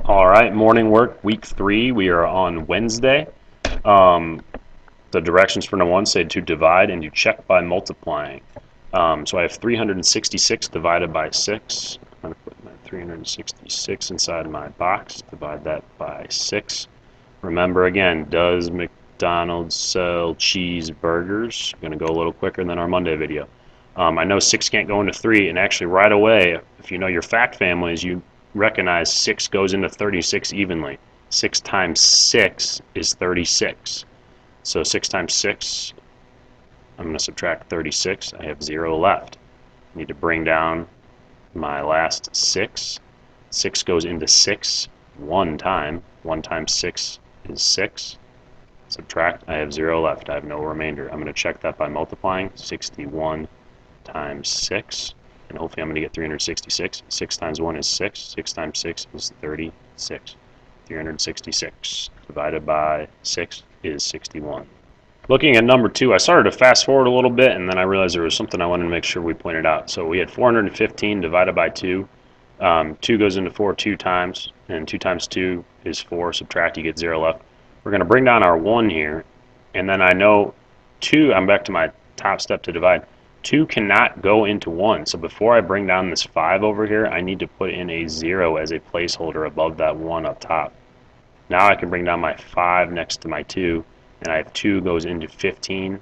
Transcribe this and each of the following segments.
All right, morning work, week 3. We are on Wednesday. The directions for number 1 say to divide, and you check by multiplying. So I have 366 divided by 6. I'm going to put my 366 inside my box, divide that by 6. Remember again, does McDonald's sell cheeseburgers? I'm going to go a little quicker than our Monday video. I know 6 can't go into 3, and actually right away, if you know your fact families, you recognize 6 goes into 36 evenly. 6 times 6 is 36. So 6 times 6, I'm going to subtract 36. I have 0 left. I need to bring down my last 6. 6 goes into 6 one time. 1 times 6 is 6. Subtract, I have 0 left. I have no remainder. I'm going to check that by multiplying. 61 times 6. And hopefully I'm going to get 366. 6 times 1 is 6. 6 times 6 is 36. 366 divided by 6 is 61. Looking at number 2, I started to fast forward a little bit, and then I realized there was something I wanted to make sure we pointed out. So we had 415 divided by 2. 2 goes into 4 2 times, and 2 times 2 is 4. Subtract, you get 0 left. We're going to bring down our 1 here, and then I know 2, I'm back to my top step to divide. 2 cannot go into 1, so before I bring down this 5 over here, I need to put in a 0 as a placeholder above that 1 up top. Now I can bring down my 5 next to my 2, and I have 2 goes into 15.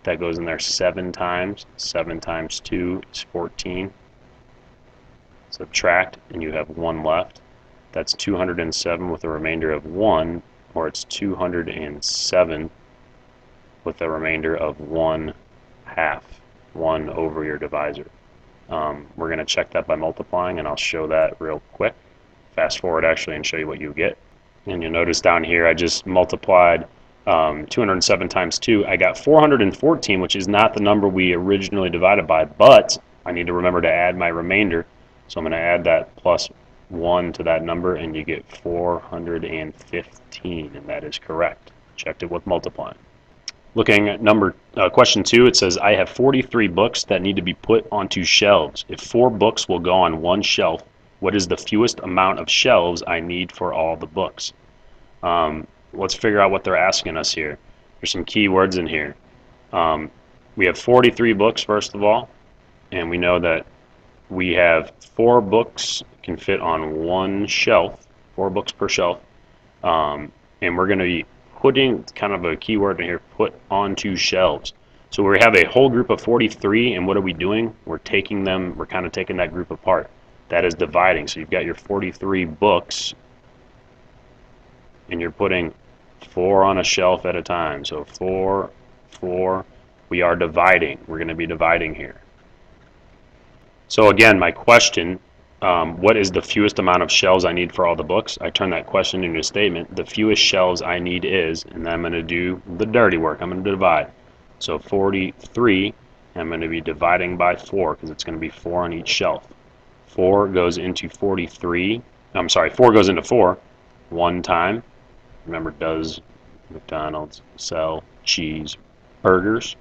That goes in there 7 times. 7 times 2 is 14. Subtract, and you have 1 left. That's 207 with a remainder of 1, or it's 207 with a remainder of 1/2. 1 over your divisor. We're going to check that by multiplying, and I'll show that real quick. Fast forward actually and show you what you get. And you'll notice down here I just multiplied 207 times 2. I got 414, which is not the number we originally divided by, but I need to remember to add my remainder. So I'm going to add that plus 1 to that number, and you get 415, and that is correct. Checked it with multiplying. Looking at question 2, it says, I have 43 books that need to be put onto shelves. If 4 books will go on one shelf, what is the fewest amount of shelves I need for all the books? Let's figure out what they're asking us here. There's some key words in here. We have 43 books, first of all, and we know that we have 4 books can fit on one shelf, 4 books per shelf, and we're going to be putting kind of a keyword in here, put onto shelves. So we have a whole group of 43, and what are we doing? We're taking them, we're kind of taking that group apart. That is dividing. So you've got your 43 books, and you're putting 4 on a shelf at a time. So 4, 4, we are dividing. We're going to be dividing here. So again, my question, what is the fewest amount of shelves I need for all the books? I turn that question into a statement. The fewest shelves I need is, and then I'm going to do the dirty work. I'm going to divide. So 43, I'm going to be dividing by 4 because it's going to be 4 on each shelf. 4 goes into 43. I'm sorry, 4 goes into 4 one time. Remember, does McDonald's sell cheeseburgers?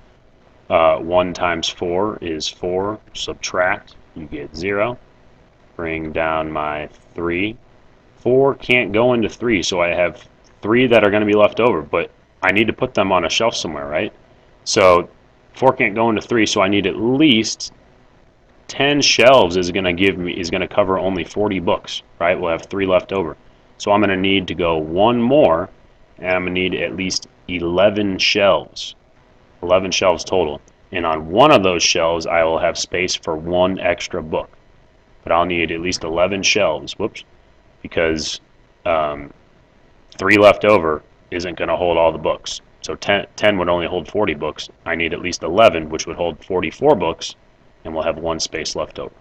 1 times 4 is 4. Subtract, you get 0. Bring down my 3. 4 can't go into 3, so I have 3 that are going to be left over, but I need to put them on a shelf somewhere, right? So 4 can't go into 3, so I need at least 10 shelves is going to cover only 40 books, right? We'll have 3 left over. So I'm going to need to go 1 more, and I'm going to need at least 11 shelves. 11 shelves total. And on one of those shelves, I will have space for 1 extra book. But I'll need at least 11 shelves, because 3 left over isn't going to hold all the books. So 10 would only hold 40 books. I need at least 11, which would hold 44 books, and we'll have 1 space left over.